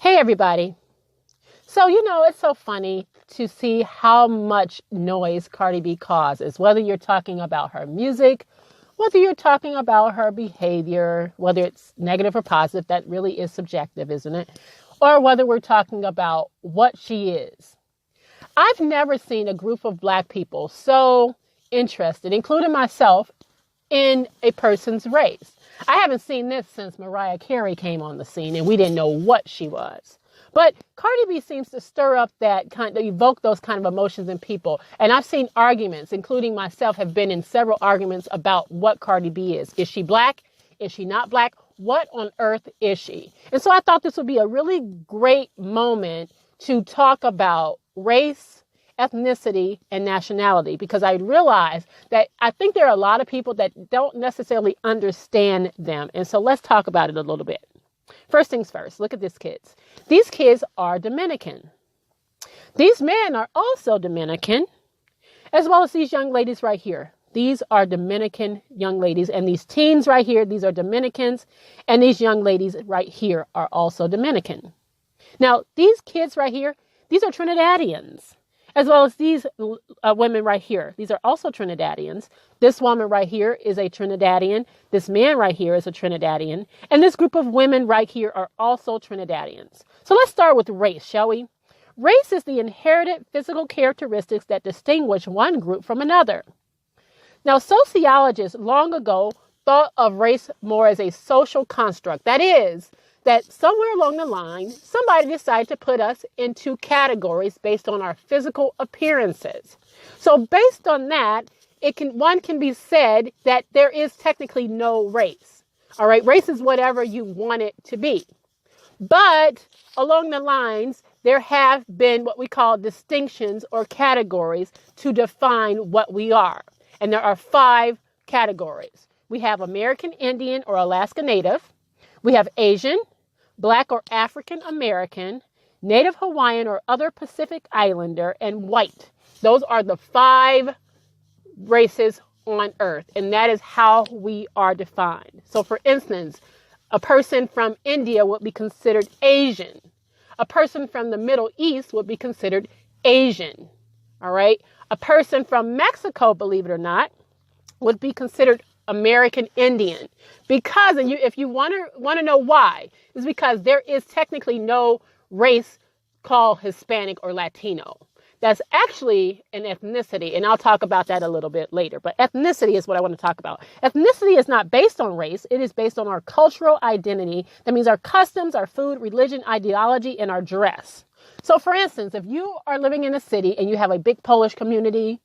Hey, everybody. So, it's so funny to see how much noise Cardi B causes, whether you're talking about her music, whether you're talking about her behavior, whether it's negative or positive, that really is subjective, isn't it? Or whether we're talking about what she is. I've never seen a group of Black people so interested, including myself, in a person's race. I haven't seen this since Mariah Carey came on the scene and we didn't know what she was. But Cardi B seems to stir up evoke those kind of emotions in people. And I've seen arguments, including myself, have been in several arguments about what Cardi B is. Is she Black? Is she not Black? What on earth is she? And so I thought this would be a really great moment to talk about race, ethnicity, and nationality, because I realize that I think there are a lot of people that don't necessarily understand them. And so let's talk about it a little bit. First things first, look at these kids. These kids are Dominican. These men are also Dominican, as well as these young ladies right here. These are Dominican young ladies, and these teens right here, these are Dominicans, and these young ladies right here are also Dominican. Now, these kids right here, these are Trinidadians, as well as these women right here. These are also Trinidadians. This woman right here is a Trinidadian. This man right here is a Trinidadian. And this group of women right here are also Trinidadians. So let's start with race, shall we? Race is the inherited physical characteristics that distinguish one group from another. Now, sociologists long ago thought of race more as a social construct. That is, that somewhere along the line, somebody decided to put us into categories based on our physical appearances. So based on that, one can be said that there is technically no race. All right, race is whatever you want it to be. But along the lines, there have been what we call distinctions or categories to define what we are. And there are 5 categories. We have American Indian or Alaska Native. We have Asian, Black or African American, Native Hawaiian or other Pacific Islander, and white. Those are the 5 races on earth, and that is how we are defined. So for instance, a person from India would be considered Asian. A person from the Middle East would be considered Asian. All right. A person from Mexico, believe it or not, would be considered American Indian, because, and if you want to know why, is because there is technically no race called Hispanic or Latino. That's actually an ethnicity, and I'll talk about that a little bit later. But ethnicity is what I want to talk about. Ethnicity is not based on race. It is based on our cultural identity. That means our customs, our food, religion, ideology, and our dress. So for instance, if you are living in a city and you have a big Polish community,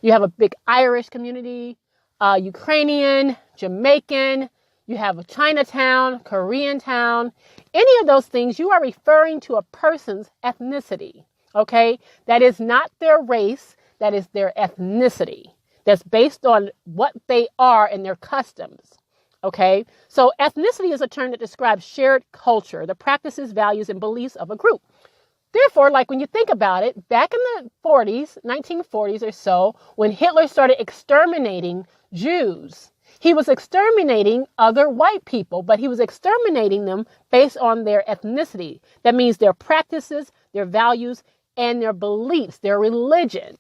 you have a big Irish community, Ukrainian, Jamaican, you have a Chinatown, Korean town, any of those things, you are referring to a person's ethnicity, okay? That is not their race, that is their ethnicity. That's based on what they are and their customs, okay? So ethnicity is a term that describes shared culture, the practices, values, and beliefs of a group. Therefore, like when you think about it, back in the 1940s or so, when Hitler started exterminating Jews, he was exterminating other white people, but he was exterminating them based on their ethnicity. That means their practices, their values, and their beliefs, their religion.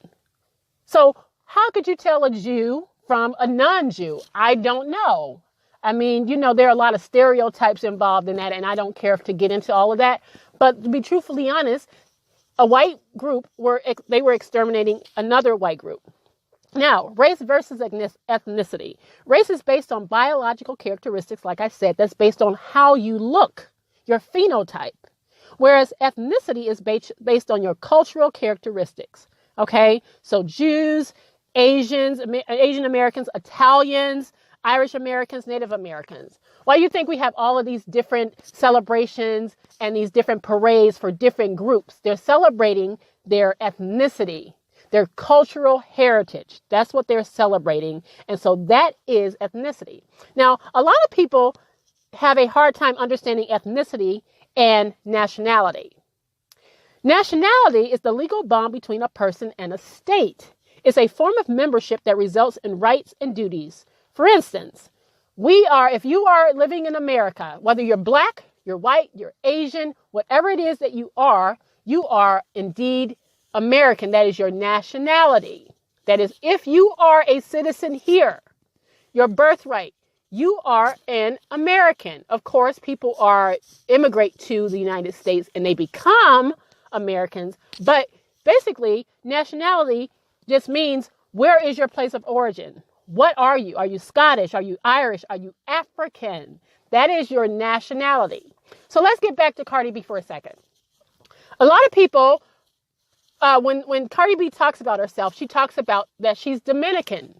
So how could you tell a Jew from a non-Jew? I don't know. I mean, there are a lot of stereotypes involved in that, and I don't care to get into all of that. But to be truthfully honest, a white group were exterminating another white group. Now, race versus ethnicity. Race is based on biological characteristics, like I said, that's based on how you look, your phenotype. Whereas ethnicity is based on your cultural characteristics. Okay, so Jews, Asians, Asian Americans, Italians, Irish Americans, Native Americans. Why do you think we have all of these different celebrations and these different parades for different groups? They're celebrating their ethnicity, their cultural heritage. That's what they're celebrating. And so that is ethnicity. Now, a lot of people have a hard time understanding ethnicity and nationality. Nationality is the legal bond between a person and a state. It's a form of membership that results in rights and duties. For instance, if you are living in America, whether you're Black, you're white, you're Asian, whatever it is that you are indeed American. That is your nationality. That is, if you are a citizen here, your birthright, you are an American. Of course, people immigrate to the United States and they become Americans. But basically, nationality just means, where is your place of origin? What are you? Are you Scottish? Are you Irish? Are you African? That is your nationality. So let's get back to Cardi B for a second. A lot of people, when Cardi B talks about herself, she talks about that she's Dominican.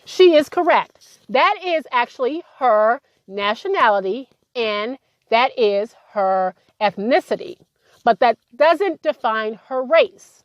She is correct. That is actually her nationality and that is her ethnicity. But that doesn't define her race.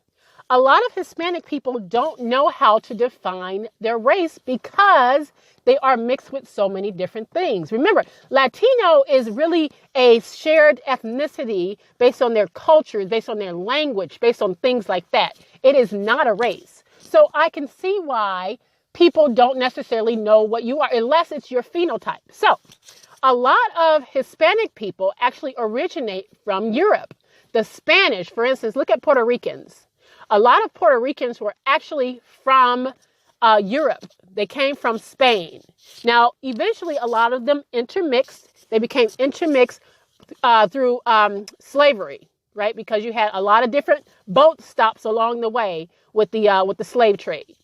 A lot of Hispanic people don't know how to define their race because they are mixed with so many different things. Remember, Latino is really a shared ethnicity based on their culture, based on their language, based on things like that. It is not a race. So I can see why people don't necessarily know what you are unless it's your phenotype. So a lot of Hispanic people actually originate from Europe. The Spanish, for instance, look at Puerto Ricans. A lot of Puerto Ricans were actually from Europe. They came from Spain. Now, eventually, a lot of them intermixed. They became intermixed through slavery, right? Because you had a lot of different boat stops along the way with the slave trade.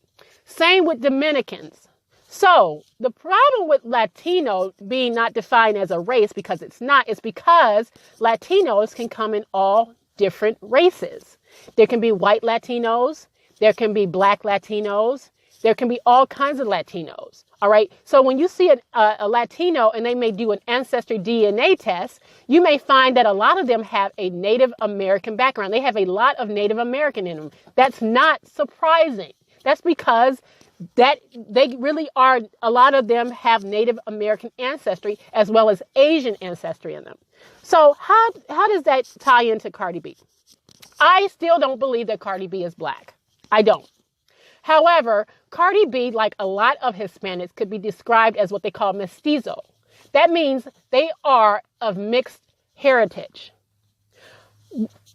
Same with Dominicans. So the problem with Latino being not defined as a race, because it's not, is because Latinos can come in all different races. There can be white Latinos. There can be black Latinos. There can be all kinds of Latinos. All right. So when you see a Latino and they may do an ancestry DNA test, you may find that a lot of them have a Native American background. They have a lot of Native American in them. That's not surprising. That's because that they really are, a lot of them have Native American ancestry as well as Asian ancestry in them. So how does that tie into Cardi B? I still don't believe that Cardi B is black. I don't. However, Cardi B, like a lot of Hispanics, could be described as what they call mestizo. That means they are of mixed heritage.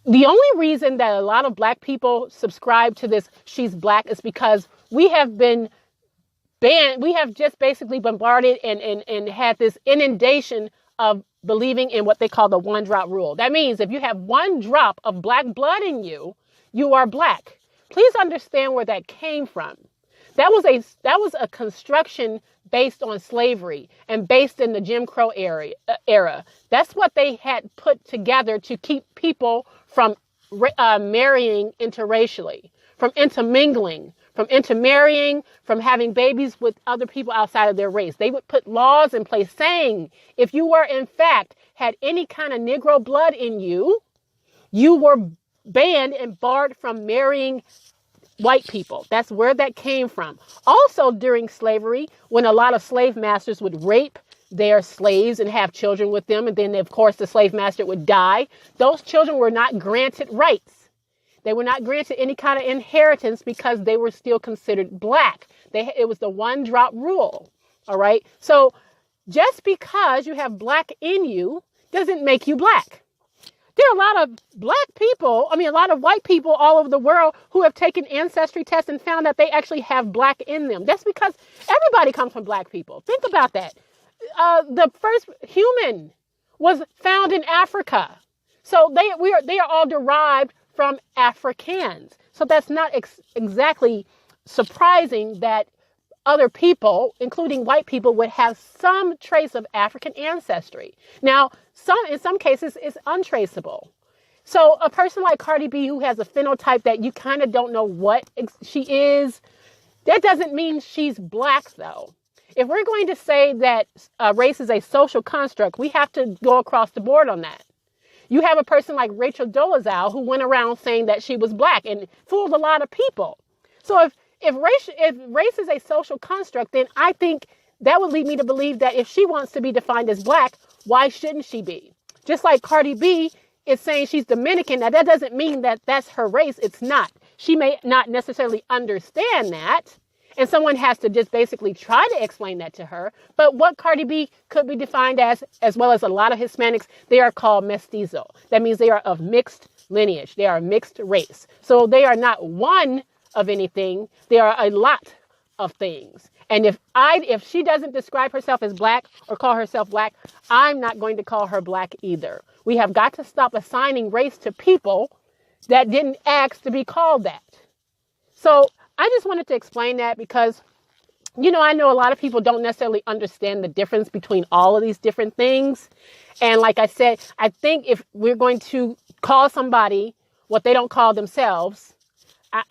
The only reason that a lot of black people subscribe to this she's black is because we have been banned. We have just basically bombarded and had this inundation of believing in what they call the one drop rule. That means if you have one drop of black blood in you, you are black. Please understand where that came from. That was a construction based on slavery and based in the Jim Crow era. That's what they had put together to keep people from marrying interracially, from intermingling, from intermarrying, from having babies with other people outside of their race. They would put laws in place saying if you were in fact had any kind of Negro blood in you, you were banned and barred from marrying white people. That's where that came from. Also during slavery, when a lot of slave masters would rape their slaves and have children with them, and then of course the slave master would die, those children were not granted rights. They were not granted any kind of inheritance because they were still considered black. It was the one drop rule. All right. So just because you have black in you doesn't make you black. There are a lot of a lot of white people all over the world who have taken ancestry tests and found that they actually have black in them. That's because everybody comes from black people. Think about that. The first human was found in Africa. So they are all derived from Africans. So that's not exactly surprising that other people, including white people, would have some trace of African ancestry. Now, in some cases, it's untraceable. So a person like Cardi B who has a phenotype that you kind of don't know what she is, that doesn't mean she's black, though. If we're going to say that race is a social construct, we have to go across the board on that. You have a person like Rachel Dolezal who went around saying that she was black and fooled a lot of people. So if race is a social construct, then I think that would lead me to believe that if she wants to be defined as black, why shouldn't she be? Just like Cardi B is saying she's Dominican. Now, that doesn't mean that that's her race. It's not. She may not necessarily understand that. And someone has to just basically try to explain that to her. But what Cardi B could be defined as well as a lot of Hispanics, they are called mestizo. That means they are of mixed lineage. They are mixed race. So they are not one of anything. They are a lot of things. And if she doesn't describe herself as black or call herself black, I'm not going to call her black either. We have got to stop assigning race to people that didn't ask to be called that. So I just wanted to explain that because, I know a lot of people don't necessarily understand the difference between all of these different things. And like I said, I think if we're going to call somebody what they don't call themselves,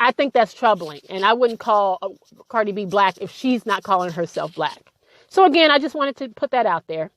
I think that's troubling. And I wouldn't call Cardi B black if she's not calling herself black. So again, I just wanted to put that out there.